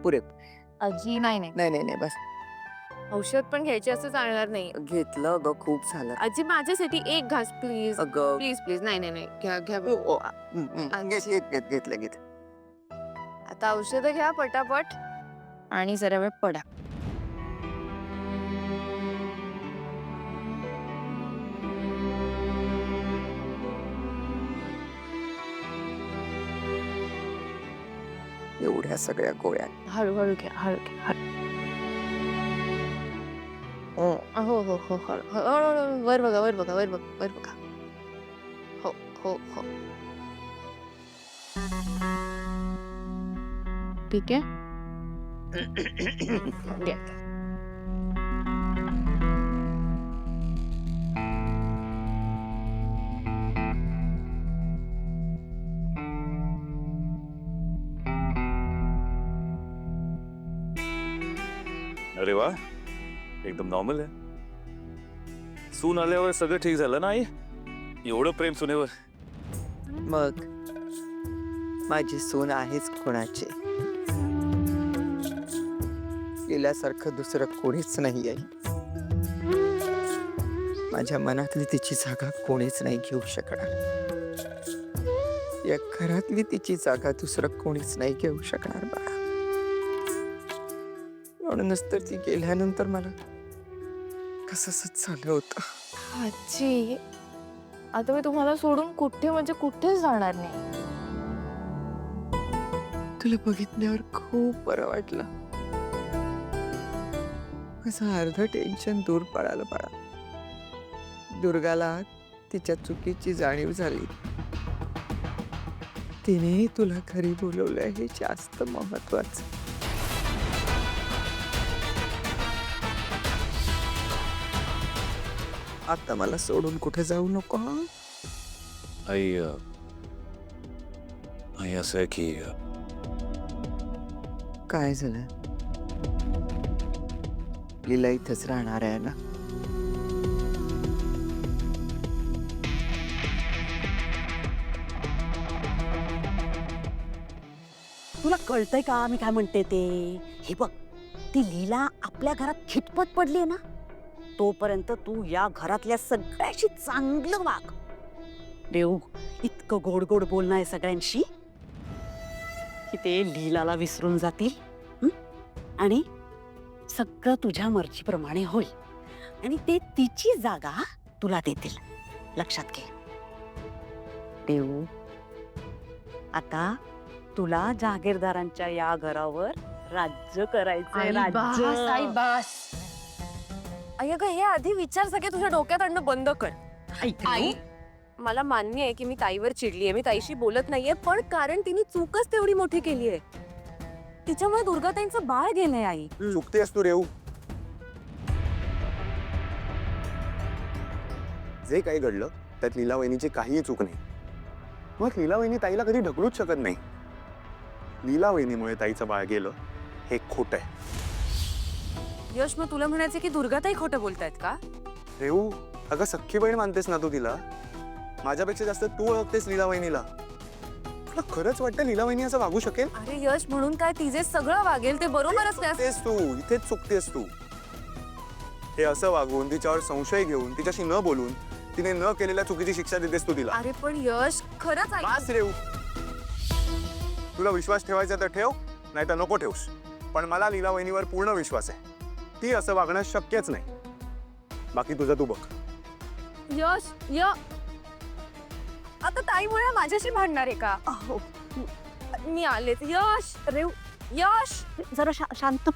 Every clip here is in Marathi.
पुरे. आजी नाही नाही नाही नाही नाही बस औषध पण घ्यायचे असं चालणार नाही. घेतलं ग खूप झालं आजी माझ्यासाठी एक घास प्लीज अगं प्लीज प्लीज. नाही नाही नाही घ्या घ्या. घेतलं आता औषध घ्या पटापट आणि जरा वेळ पडा. एवढ्या सगळ्या गोळ्या. हळूहळू घ्या हळू. हो हो हो हो हळूहळू. वर बघा वर बघा वर बघा वर बघा. हो हो हो ठीक आहे. द्या. अरे वा, एकदम नॉर्मल आहे. सून आल्यावर सगळं ठीक झालं ना आई? एवढं प्रेम सुनेवर. मग माझी सून आहेच कोणाची. गेल्यासारखं दुसरं कोणीच नाही आहे. माझ्या मनातली तिची जागा कोणीच नाही घेऊ शकणार. या घरातली तिची जागा दुसरं कोणीच नाही घेऊ शकणार बाळा. म्हणूनच तर ती गेल्यानंतर मला कसंच झालं होतं. आजी आता मी तुम्हाला सोडून कुठे म्हणजे कुठेच जाणार नाही. तुला बघितल्यावर खूप बरं वाटलं. माझं अर्ध टेन्शन दूर पडालं बाळा. दुर्गाला तिच्या चुकीची जाणीव झाली. तिने तुला घरी बोलवलं हे जास्त महत्वाचं. आता मला सोडून कुठे जाऊ नको हा. आई आई असं आहे की काय झालं? लीला इथंच राहणार आहे ना? तुला कळतंय का मी काय म्हणते ते? हे बघ, ती लीला आपल्या घरात खितपत पडली ना, तोपर्यंत तू या घरातल्या सगळ्याशी चांगलं वाग. देऊ इतकं गोड गोड बोलणं आहे सगळ्यांशी की ते लीलाला विसरून जातील. आणि सगळं तुझ्या मर्जीप्रमाणे होईल आणि ते तिची जागा तुला देतील. लक्षात घे देऊ. आता तुला जहागीरदारांच्या या घरावर राज्य करायचंय. राज्य. आई अगं हे आधी विचार सगळे तुझ्या डोक्यात आणणं बंद कर. ऐक आई मला मान्य आहे की मी ताईवर चिडली आहे. मी ताईशी बोलत नाहीये पण कारण तिने चूकच तेवढी मोठी केली आहे. तिच्यामुळे दुर्गाताईंचं बाळ गेलंय. आई चुकतेस तू रेऊ. जे काही घडलं त्यात लीला वहिनीची काहीही चूक नाही. मग लीला वहिनी ताईला कधी ढकलूच शकत नाही. लीला वहिनीमुळे ताईचं बाळ गेलं हे खोट आहे. यश मग तुला म्हणायचं की दुर्गाताई खोटं बोलतायत का? रेऊ अगं सख्खी बहीण मानतेस ना तू तिला. माझ्यापेक्षा जास्त तू ओळखतेस लीला वहिनीला. तुला खरंच वाटतं लीला वहिनी असं वागू शकेल? अरे यश म्हणून काय तिचे सगळं वागेल ते बरोबरच नाही. चुकतेस तू, इथेच चुकतेस तू. हे असं वागून तिच्यावर संशय घेऊन तिच्याशी न बोलून तिने न केलेल्या चुकीची शिक्षा देतेस तू तिला. अरे पण यश खरंच ऐक. बास रेऊ. तुला विश्वास ठेवायचा तर ठेव, नाही तर नको ठेवूस. पण मला लीला वहिनीवर पूर्ण विश्वास आहे. ती असं वागणं शक्यच नाही. बाकी तुझं तू बघ. यश आता ताईमुळे माझ्याशी भांडणार आहे का? अहो, मी आलेच. यश रेव यश जरा शांत.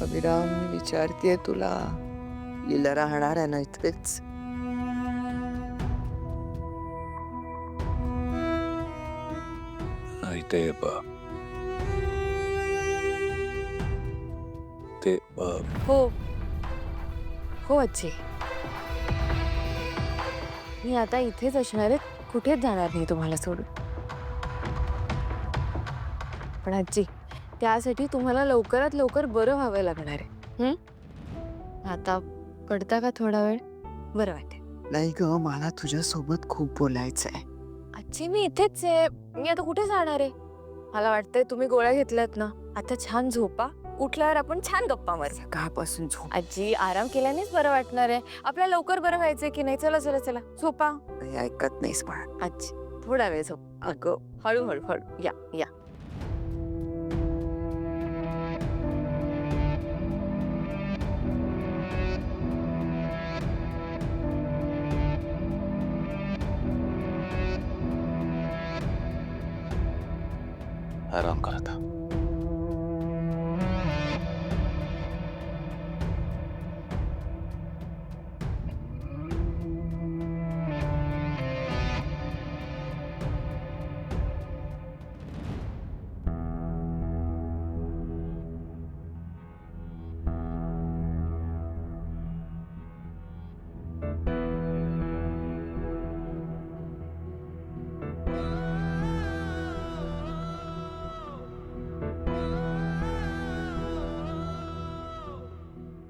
अभिराम मी विचारतेय तुला, लीला राहणार आहे ना इथेच? आई ते हो हो आजी. मी आता इथेच असणार आहे. कुठेच जाणार नाही तुम्हाला सोडून. पण आजी त्यासाठी तुम्हाला लवकरात लवकर बरं व्हावं लागणार आहे. आता पडता का थोडा वेळ? बरं वाटेल. नाही ग, मला तुझ्या सोबत खूप बोलायचंय. आजी मी इथेच आहे. मी आता कुठे जाणार आहे? मला वाटतंय तुम्ही गोळ्या घेतल्यात ना, आता छान झोपा. उठल्यावर आपण छान गप्पा मारू. सकाळपासून झोप आजी, आराम केल्यानेच बरं वाटणार आहे. आपल्याला लवकर बरं व्हायचंय की नाही. चला चला चला झोपा. नाही, ऐकत नाहीस बाळा. आजी थोडा वेळ झोप. अगं हळूहळू हळू या या. आराम कर आता.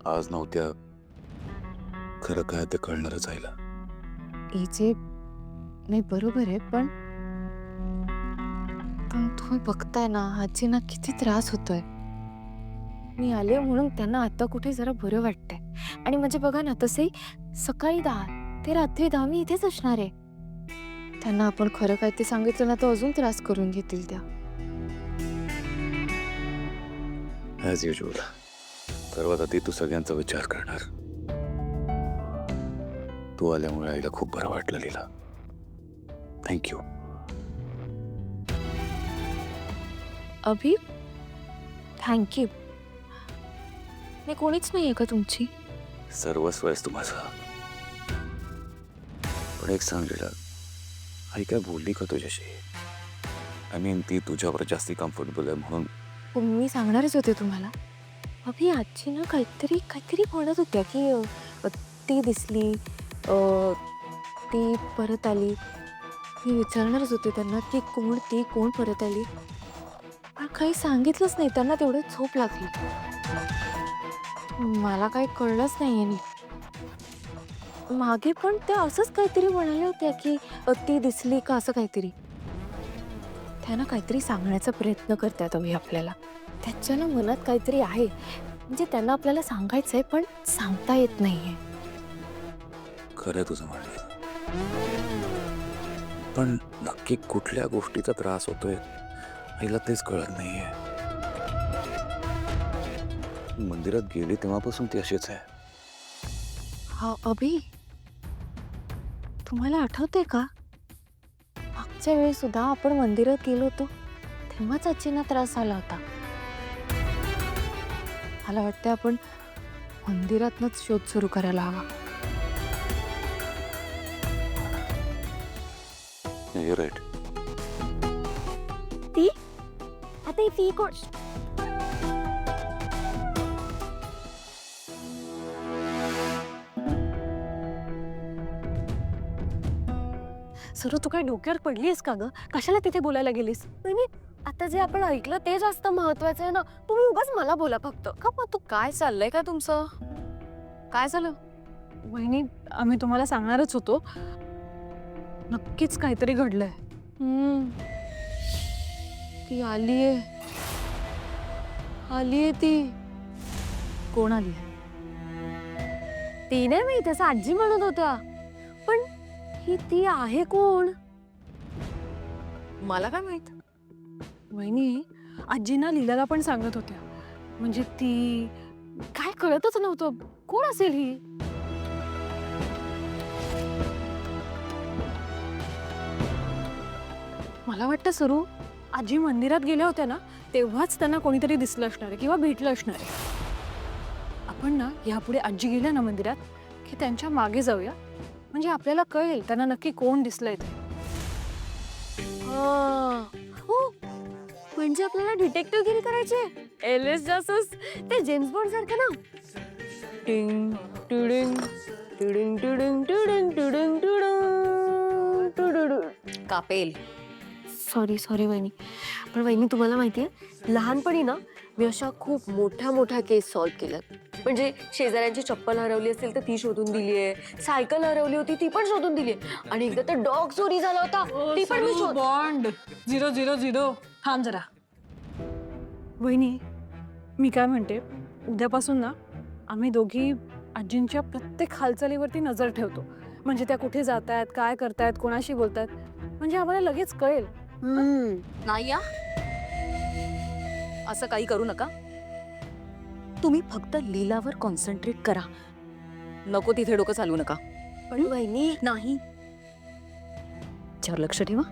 आज नव्हत्या खरं काय ते कळणारच आईला. हिचे नाही बरोबर आहे, पण पण तुम्ही बघताय ना आजींना किती त्रास होतोय. मी आले म्हणून त्यांना आता कुठे जरा बरं वाटतंय. आणि म्हणजे बघा ना, तसे सकाळी 10 ते रात्री 10 मी इथेच असणार आहे. त्यांना आपण खरं काय ते सांगितलं ना तर अजून त्रास करून घेतील त्या. ॲज युजल सर्वात आधी तू सगळ्यांचा विचार करणार. तू आल्यामुळे आईला खूप बरं वाटलं लीला. थँक्यू. अभि थँक्यू. मी कोणीच नाहीये का तुमची? सर्वस्व आहेस तू माझा. पण एक सांग लीला, आई काय बोलली का तुझ्याशी? आय मीन ती तुझ्यावर जास्ती कम्फर्टेबल आहे म्हणून. मी सांगणारच होते तुम्हाला. अभि आजी ना काहीतरी म्हणत होत्या की ती दिसली, ती परत आली. मी विचारणारच होते त्यांना की कोण परत आली. पण काही सांगितलंच नाही. त्यांना तेवढं झोप लागली. मला काही कळलंच नाहीये नीट. मागे पण त्या असंच काहीतरी म्हणाल्या होत्या की ती दिसली का असं काहीतरी. त्यांना काहीतरी सांगण्याचा प्रयत्न करतात अभि आपल्याला. त्याच्या ना मनात काहीतरी आहे, म्हणजे त्यांना आपल्याला सांगायचंय पण सांगता येत नाहीये. खरं तुझं म्हणणं, पण नक्की कुठल्या गोष्टीचा त्रास होतोय आईला तेच कळत नाहीये. मंदिरात गेली तेव्हापासून ती अशीच आहे. हा अभि, तुम्हाला आठवतंय का मागच्या वेळी सुद्धा आपण मंदिरात गेलो होतो तेव्हाच आजींना त्रास झाला होता. मला वाटतं आपण मंदिरातनच शोध सुरू करायला हवा. You're right. ती आता ती कोण? सरू, तू काय डोक्यावर पडलीस का ग? कशाला तिथे बोलायला गेलीस? आता जे आपण ऐकलं ते जास्त महत्वाचं आहे ना. तुम्ही उगाच मला बोला फक्त. का मग तू काय चाललंय का तुमचं? काय झालं? वहिनी, आम्ही तुम्हाला सांगणारच होतो. नक्कीच काहीतरी घडलंय. ती आलीये ती. कोण आली? ती नाही माहित, असं आजी म्हणत होत्या. पण ही ती आहे कोण? मला काय माहित. वहिनी, आजीना लीलाला पण सांगत होत्या. म्हणजे ती काय कळतच नव्हतं. कोण असेल ही? मला वाटतं सरू, आजी मंदिरात गेल्या होत्या ना तेव्हाच त्यांना कोणीतरी दिसलं असणार आहे किंवा भेटलं असणार आहे. आपण ना यापुढे आजी गेल्या ना मंदिरात की त्यांच्या मागे जाऊया, म्हणजे आपल्याला कळेल त्यांना नक्की कोण दिसलंय ते. हो, म्हणजे आपल्याला डिटेक्टिव्हगिरी करायची. एलिस जासूस, ते जेम्स बॉन्ड सारखं ना. टिंग tiding tiding tiding tiding tiding tiding. कापेल. सॉरी वहिनी. पण वहिनी, तुम्हाला माहितीये लहानपणी ना मी अशा खूप मोठ्या केस सॉल्व्ह केल्यात. म्हणजे शेजाऱ्यांची चप्पल हरवली असेल तर ती शोधून दिलीये, सायकल हरवली होती ती पण शोधून दिलीये, आणि एकदा तर डॉग चोरी झाला होता ती पण मी बॉन्ड 000. थांब जरा. वहिनी, मी काय म्हणते, उद्यापासून ना आम्ही दोघी आजींच्या प्रत्येक हालचालीवरती नजर ठेवतो. म्हणजे त्या कुठे जात आहेत, काय करतायत, कोणाशी बोलतायत, म्हणजे आम्हाला लगेच कळेल. नाही या, असं काही करू नका. तुम्ही फक्त लीलावर कॉन्सन्ट्रेट करा. नको तिथे डोकं चालू नका. पण वहिनी नाही, त्यावर लक्ष ठेवा.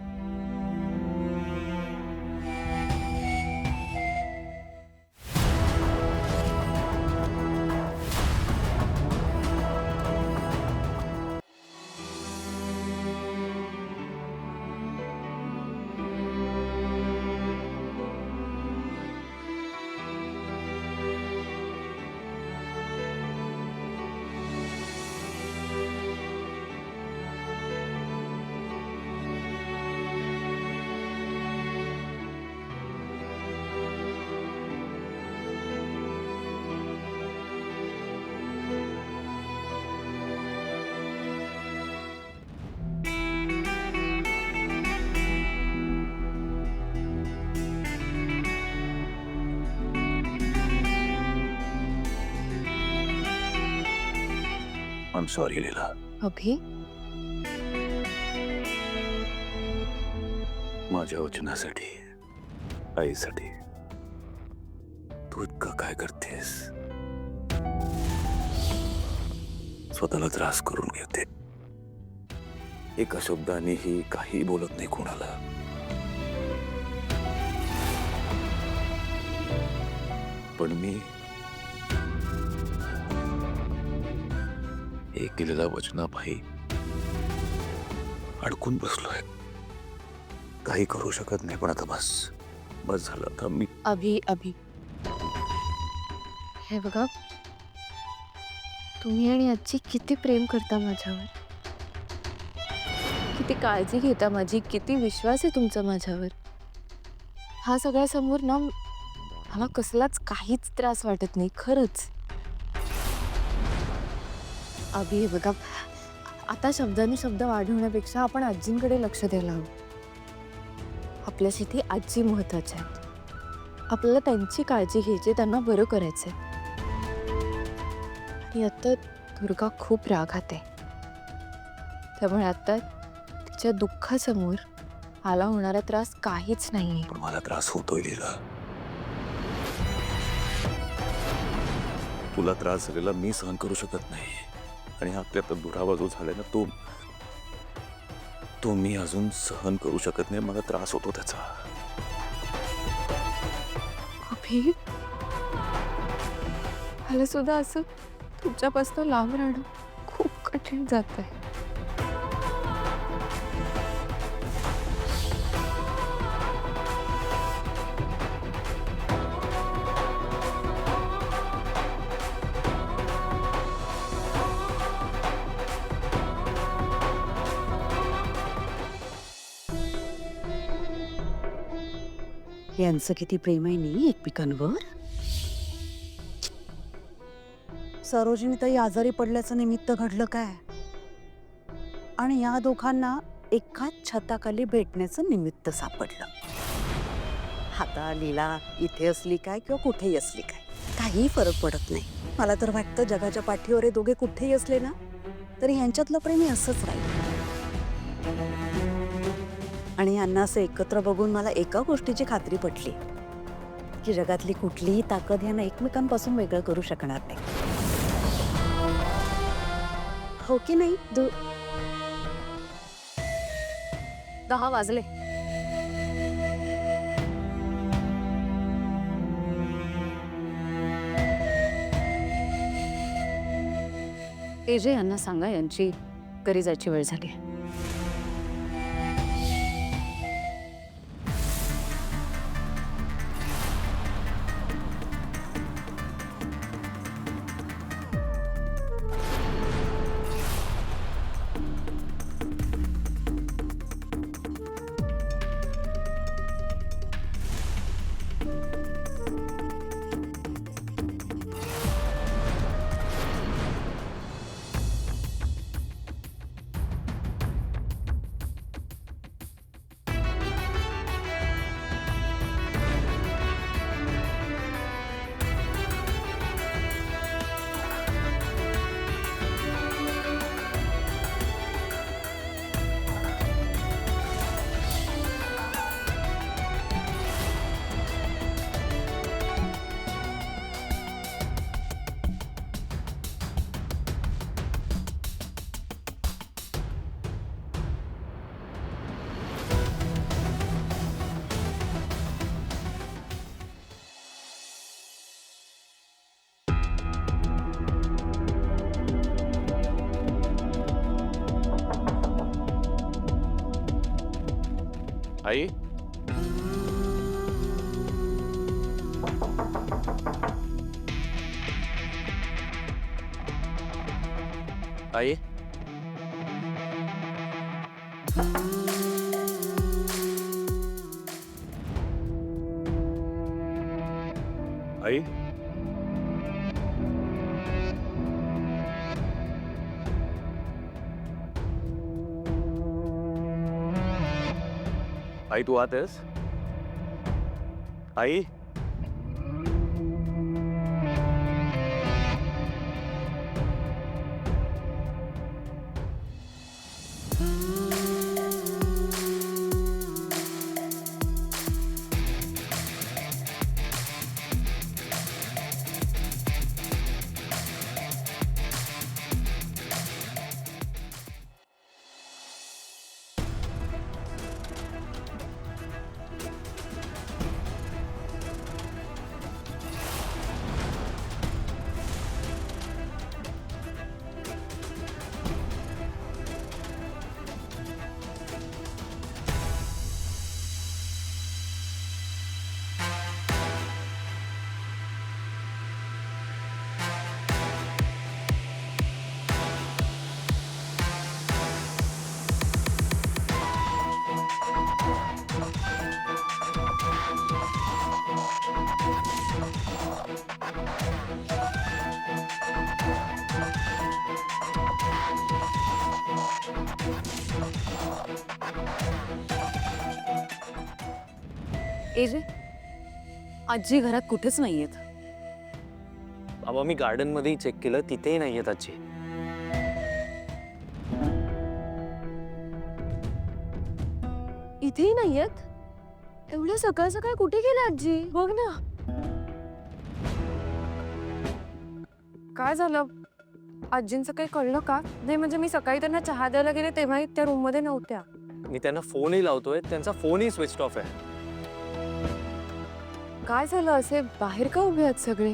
आय एम सॉरी लीला. अभि, माझ्या वचनासाठी, आईसाठी तू इतकं काय करतेस? स्वतःला त्रास करून घेते. एका शब्दानेही काही बोलत नाही कोणाला. पण मी हे केलेल्या वचनापायी अडकून बसलोय. काही करू शकत नाही. पण आता बस बस झालं. आता मी अभि, हे बघा, तुम्ही आणि आजी किती प्रेम करता माझ्यावर, किती काळजी घेता माझी, किती विश्वास आहे तुमचा माझ्यावर. हा सगळ्या समोर ना मला कसलाच काहीच त्रास वाटत नाही, खरंच. अभि, हे बघा, आता शब्दाने शब्द वाढवण्यापेक्षा आपण आजींकडे लक्ष द्यायला हवं. आपल्यासाठी आजी महत्वाची आहे. आपल्याला त्यांची काळजी घ्यायची, त्यांना बरं करायचंय. आणि आता दुर्गा खूप रागात आहे. त्यामुळे आता तिच्या दुःखासमोर मला होणारा त्रास काहीच नाहीये. पण मला त्रास होतोय लीला. तुला त्रास झालेला मी सहन करू शकत नाही. आणि आपल्या आता दुराबाजू झालाय ना, तो मी अजून सहन करू शकत नाही. मला त्रास होतो त्याचा. अभि, मला सुद्धा असं तुमच्यापासून लांब राहणं खूप कठीण जात आहे. यांचं किती प्रेम आहे नाही एकमेकांवर. सरोजिनीताई आजारी पडल्याचं निमित्त घडलं काय, आणि या दोघांना एकाच छताखाली भेटण्याचं निमित्त सापडलं. आता लीला इथे असली काय किंवा कुठेही असली काय, काही फरक पडत नाही. मला तर वाटतं जगाच्या पाठीवर हे दोघे कुठेही असले ना तरी यांच्यातलं प्रेम हे असंच राहील. आणि यांना असं एकत्र बघून मला एका गोष्टीची खात्री पटली की जगातली कुठलीही ताकद यांना एकमेकांपासून वेगळं करू शकणार नाही. हो की नाही? 10 वाजले. तेजे यांना सांगा यांची घरी जायची वेळ झाली. आई आई आई आई तू आत आहेस आई एजे आजी घरात कुठेच नाहीयेत. बाबा मी गार्डन मध्ये चेक केलं तिथेही नाहीयेत आजी. इथेही नाहीयेत. एवढ्या सकाळ सकाळ कुठे गेल्या आजी? बघ ना. काय झालं? आजींचं काही कळलं का? नाही म्हणजे मी सकाळी त्यांना चहा द्यायला गेले तेव्हाही त्या रूम मध्ये नव्हत्या. मी त्यांना फोनही लावतोय त्यांचा फोनही स्विच ऑफ आहे. काय झालं? असे बाहेर का उभे आहेत सगळे?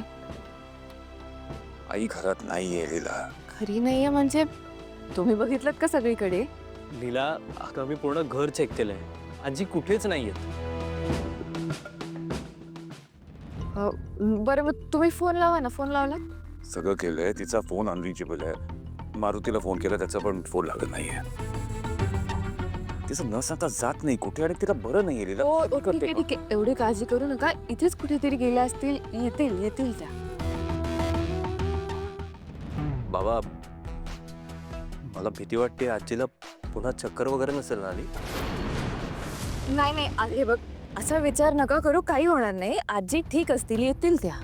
आई घरात नाहीये लीला. खरी नाहीये म्हणजे तुम्ही बघितलं का सगळीकडे? लीला अगं मी पूर्ण घर चेक केलंय आजी कुठेच नाहीयेत. बरं मग तुम्ही फोन लावा ना. फोन लावला? सगळं केलंय, तिचा फोन अनरिचेबल आहे. मारुतीला फोन केला, त्याचा पण फोन लागत नाहीये. तिचं न सांगता जात नाही कुठे आणि तिला बरं नाहीये लीला. हो काय ठीक आहे करते? ठीक आहे. एवढी काळजी करू नका. इथेच कुठेतरी गेल्या असतील. येतील येतील त्या. बाबा मला भीती वाटते आजीला पुन्हा चक्कर वगैरे नसेल ना आली. नाही नाही हे बघ असा विचार नका करू. काही होणार नाही. आजी ठीक असतील. येतील त्या.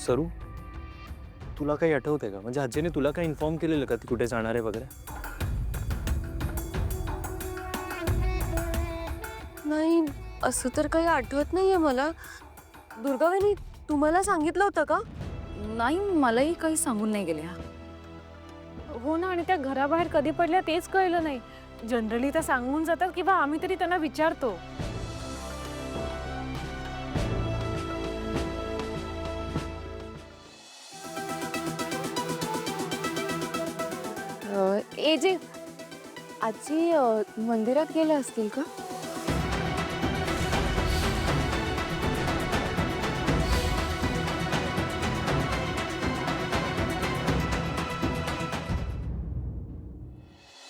सरू तुला काही आठवतंय का? म्हणजे आजीने तुला काही इन्फॉर्म केलेलं का ती कुठे जाणार आहे वगैरे? नाही असं तर काही आठवत नाहीये मला. दुर्गावहिनी तुम्हाला सांगितलं होतं का? नाही मलाही काही सांगून नाही गेल्या. हो ना, आणि त्या घराबाहेर कधी पडल्या तेच कळलं नाही. जनरली त्या सांगून जातात किंवा आम्ही तरी त्यांना विचारतो. ए जे आजी मंदिरात गेल्या असतील का?